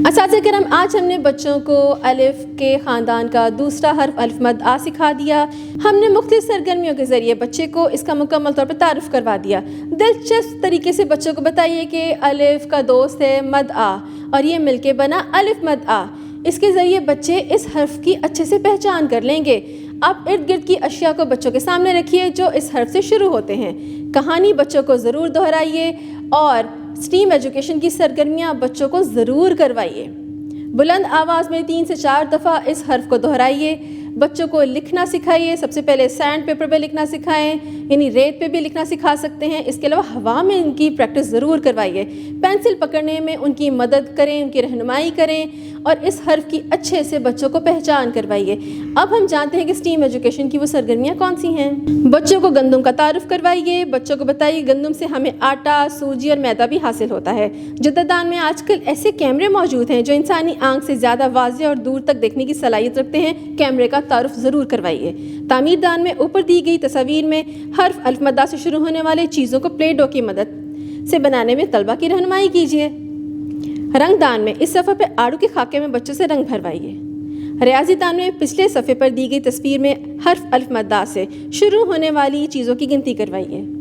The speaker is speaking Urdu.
اساتذہ کرام، آج ہم نے بچوں کو الف کے خاندان کا دوسرا حرف الف مد آ سکھا دیا۔ ہم نے مختلف سرگرمیوں کے ذریعے بچے کو اس کا مکمل طور پر تعارف کروا دیا۔ دلچسپ طریقے سے بچوں کو بتائیے کہ الف کا دوست ہے مد آ، اور یہ مل کے بنا الف مد آ۔ اس کے ذریعے بچے اس حرف کی اچھے سے پہچان کر لیں گے۔ آپ ارد گرد کی اشیاء کو بچوں کے سامنے رکھیے جو اس حرف سے شروع ہوتے ہیں۔ کہانی بچوں کو ضرور دہرائیے اور اسٹیم ایجوکیشن کی سرگرمیاں بچوں کو ضرور کروائیے۔ بلند آواز میں 3 سے 4 دفعہ اس حرف کو دہرائیے۔ بچوں کو لکھنا سکھائیے۔ سب سے پہلے سینڈ پیپر پہ لکھنا سکھائیں، یعنی ریت پہ بھی لکھنا سکھا سکتے ہیں۔ اس کے علاوہ ہوا میں ان کی پریکٹس ضرور کروائیے۔ پینسل پکڑنے میں ان کی مدد کریں، ان کی رہنمائی کریں اور اس حرف کی اچھے سے بچوں کو پہچان کروائیے۔ اب ہم جانتے ہیں کہ اسٹیم ایجوکیشن کی وہ سرگرمیاں کون سی ہیں۔ بچوں کو گندم کا تعارف کروائیے۔ بچوں کو بتائیے گندم سے ہمیں آٹا، سوجی اور میدا بھی حاصل ہوتا ہے۔ جدت میں آج کل ایسے کیمرے موجود ہیں جو انسانی آنکھ سے زیادہ واضح اور دور تک دیکھنے کی صلاحیت رکھتے ہیں۔ کیمرے کا تعارف ضرور کروائیے۔ تعمیر دان میں اوپر دی گئی تصاویر میں حرف الف مد آ سے شروع ہونے والے چیزوں کو پلے ڈو کی مدد سے بنانے میں طلبہ کی رہنمائی کیجیے۔ رنگ دان میں اس صفحے پہ آڑو کے خاکے میں بچوں سے رنگ بھروائیے۔ ریاضی دان میں پچھلے صفحے پر دی گئی تصویر میں حرف الف مد آ سے شروع ہونے والی چیزوں کی گنتی کروائیے۔